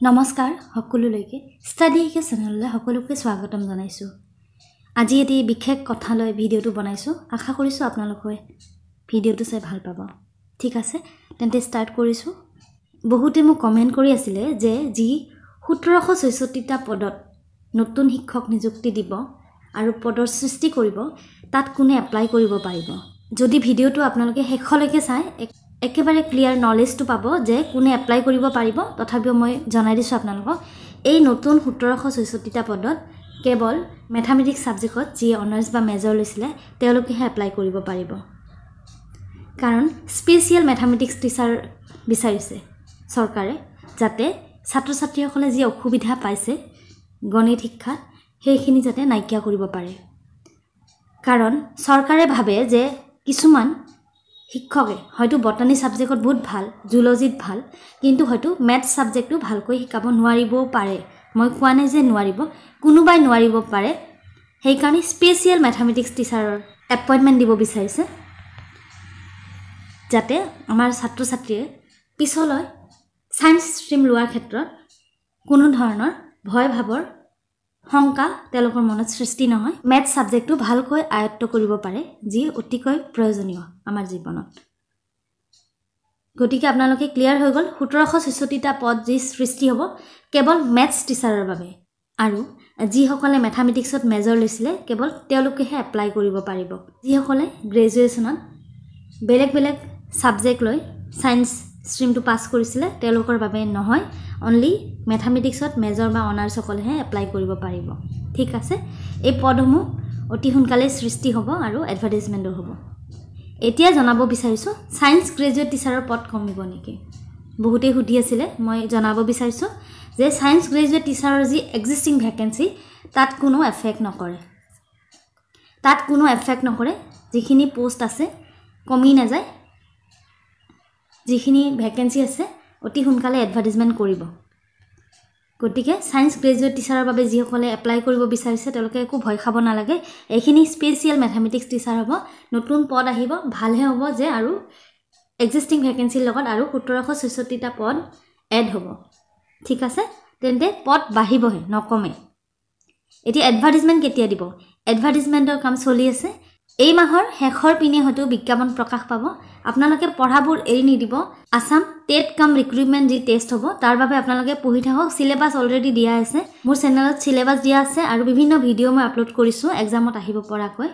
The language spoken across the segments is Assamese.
নমস্কাৰ সকলোলৈকে ষ্টাডি একে চেনেললৈ সকলোকে স্বাগতম জনাইছো। আজি এটি বিশেষ কথা লৈ ভিডিওটো বনাইছো। আশা কৰিছো আপোনালোকে ভিডিওটো চাই ভাল পাব। ঠিক আছে, তেন্তে ষ্টাৰ্ট কৰিছো। বহুতে মোক কমেন্ট কৰি আছিল যে যি 1766টা পদত নতুন শিক্ষক নিযুক্তি দিব আৰু পদৰ সৃষ্টি কৰিব তাত কোনে এপ্লাই কৰিব পাৰিব। যদি ভিডিওটো আপোনালোকে শেষলৈকে চাই একেবাৰে ক্লিয়াৰ নলেজটো পাব যে কোনে এপ্লাই কৰিব পাৰিব। তথাপিও মই জনাই দিছো আপোনালোকক এই নতুন 1766টা পদত কেৱল ম্যাথমেটিক্স সাবজেক্টত যি অনাৰ্স বা মেজৰ লৈছিলে তেওঁলোকেহে এপ্লাই কৰিব পাৰিব। কাৰণ স্পেশাল ম্যাথমেটিক্স টিচাৰ বিচাৰিছে চৰকাৰে, যাতে ছাত্ৰ ছাত্ৰীসকলে যি অসুবিধা পাইছে গণিত শিক্ষাত সেইখিনি যাতে নাইকিয়া কৰিব পাৰে। কাৰণ চৰকাৰে ভাবে যে কিছুমান শিক্ষকে হয়তো বটানী সাবজেক্টত বহুত ভাল, জুলজিত ভাল, কিন্তু হয়তো ম্যাথ সাবজেক্টটো ভালকৈ শিকাব নোৱাৰিবও পাৰে। মই কোৱা নাই যে নোৱাৰিব, কোনোবাই নোৱাৰিব পাৰে। সেই কাৰণে স্পেশাল ম্যাথমেটিক্স টিচাৰৰ এপইন্টমেন্ট দিব বিচাৰিছে, যাতে আমাৰ ছাত্ৰ ছাত্ৰীয়ে পিছলৈ সায়েন্স ষ্ট্ৰীম লোৱাৰ ক্ষেত্ৰত কোনো ধৰণৰ ভয় ভাবৰ শংকা তেওঁলোকৰ মনত সৃষ্টি নহয়। ম্যাথ সাবজেক্টটো ভালকৈ আয়ত্ত কৰিব পাৰে, যি অতিকৈ প্ৰয়োজনীয় আমাৰ জীৱনত। গতিকে আপোনালোকে ক্লিয়াৰ হৈ গ'ল 1766টা পদ যি সৃষ্টি হ'ব কেৱল ম্যাথছ টিচাৰৰ বাবে। আৰু যিসকলে ম্যাথমেটিক্সত মেজৰ লৈছিলে কেৱল তেওঁলোকেহে এপ্লাই কৰিব পাৰিব। যিসকলে গ্ৰেজুৱেশ্যনত বেলেগ বেলেগ সাবজেক্ট লৈ সায়েন্স ষ্ট্ৰীমটো পাছ কৰিছিলে তেওঁলোকৰ বাবে নহয়, অনলি ম্যাথমেটিক্সত মেজৰ বা অনাৰ্স সকলেহে এপ্লাই কৰিব পাৰিব। ঠিক আছে, এই পদসমূহ অতি সোনকালে সৃষ্টি হ'ব আৰু এডভাৰটাইজমেন্টও হ'ব। এতিয়া জনাব বিচাৰিছো সায়েন্স গ্ৰেজুৱেট টিচাৰৰ পদ কমিব নেকি? বহুতে সুধি আছিল। মই জনাব বিচাৰিছো যে সায়েন্স গ্ৰেজুৱেট টিচাৰৰ যি এক্সিস্টিং ভ্যাকেন্সি তাত কোনো এফেক্ট নকৰে। যিখিনি পোষ্ট আছে কমি নাযায়। যিখিনি ভ্যাকেন্সি আছে অতি সোনকালে এডভাৰটাইজমেন্ট কৰিব। গতিকে সায়েন্স গ্ৰেজুৱেট টিচাৰৰ বাবে যিসকলে এপ্লাই কৰিব বিচাৰিছে তেওঁলোকে একো ভয় খাব নালাগে। এইখিনি স্পেশাল ম্যাথমেটিক্স টিচাৰ হ'ব, নতুন পদ আহিব, ভালহে হ'ব যে আৰু এক্সিস্টিং ভ্যাকেন্সিৰ লগত আৰু 1766টা পদ এড হ'ব। ঠিক আছে, তেন্তে পদ বাঢ়িবহে, নকমে। এতিয়া এডভাৰটাইজমেন্ট কেতিয়া দিব? এডভাৰটাইজমেন্টৰ কাম চলি আছে। এই মাহৰ শেষৰ পিনে হয়তো বিজ্ঞাপন প্ৰকাশ পাব। আপোনালোকে পঢ়াবোৰ এৰি নিদিব। আসাম টেট কাম ৰিক্ৰুটমেন্ট যি টেষ্ট হ'ব তাৰ বাবে আপোনালোকে পঢ়ি থাকক। সিলেবাস অলৰেডি দিয়া আছে, মোৰ চেনেলত সিলেবাস দিয়া আছে আৰু বিভিন্ন ভিডিও মই আপলোড কৰিছো এক্সামত আহিব পৰাকৈ।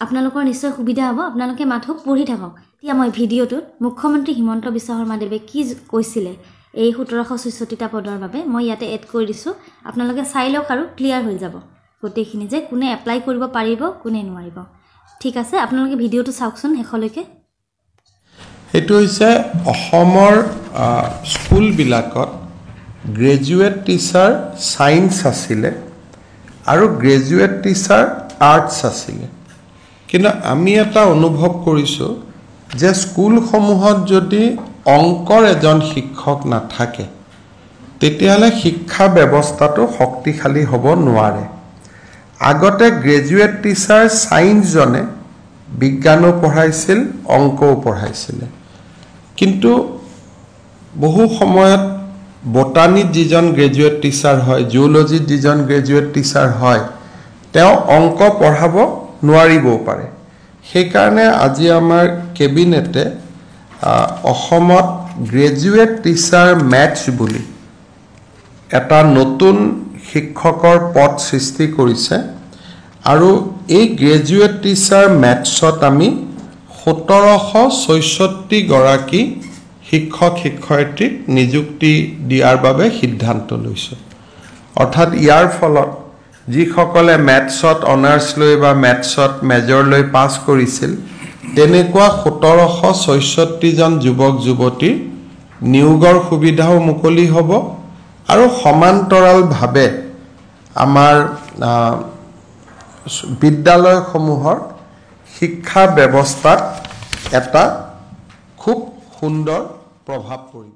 আপোনালোকৰ নিশ্চয় সুবিধা হ'ব, আপোনালোকে মাথো পঢ়ি থাকক। এতিয়া মই ভিডিওটোত মুখ্যমন্ত্ৰী হিমন্ত বিশ্ব শৰ্মাদেৱে কি কৈছিলে এই 1766টা পদৰ বাবে মই ইয়াতে এড কৰি দিছো। আপোনালোকে চাই লওক আৰু ক্লিয়াৰ হৈ যাব গোটেইখিনি যে কোনে এপ্লাই কৰিব পাৰিব কোনে নোৱাৰিব। ঠিক আছে, আপোনালোকে ভিডিওটো চাওকচোন শেষলৈকে। এটো হৈছে অসমৰ স্কুলবিলাকত গ্ৰেজুৱেট টিচাৰ সায়েন্স আছিলে আৰু গ্ৰেজুৱেট টিচাৰ আৰ্টছ আছিলে। কিন্তু আমি এটা অনুভৱ কৰিছো যে স্কুলসমূহত যদি অংকৰ এজন শিক্ষক নাথাকে তেতিয়াহ'লে শিক্ষা ব্যৱস্থাটো শক্তিশালী হ'ব নোৱাৰে। আগতে গ্ৰেজুৱেট টিচাৰ সায়েন্স জনে বিজ্ঞানো পঢ়াইছিল, অংকও পঢ়াইছিল। কিন্তু বহু সময়ত বটানীত যিজন গ্ৰেজুৱেট টিচাৰ হয়, জিওলজিত যিজন গ্ৰেজুৱেট টিচাৰ হয় তেওঁ অংক পঢ়াব নোৱাৰিবও পাৰে। সেইকাৰণে আজি আমাৰ কেবিনেটে অসমত গ্ৰেজুৱেট টিচাৰ মেথছ বুলি এটা নতুন শিক্ষকৰ পদ সৃষ্টি কৰিছে। আৰু এই গ্ৰেজুৱেট টিচাৰ মেথছত আমি 1766 গৰাকী শিক্ষক শিক্ষয়িত্ৰীক নিযুক্তি দিয়াৰ বাবে সিদ্ধান্ত লৈছে। অৰ্থাৎ ইয়াৰ ফলত যিসকলে মেথছত অনাৰ্স লৈ বা মেথছত মেজৰ লৈ পাছ কৰিছিল তেনেকুৱা 1766 জন যুৱক যুৱতীৰ নিয়োগৰ সুবিধাও মুকলি হ'ব আৰু সমান্তৰালভাৱে আমাৰ বিদ্যালয়সমূহৰ শিক্ষা ব্যৱস্থাত এটা খুব সুন্দৰ প্ৰভাৱ পৰিব।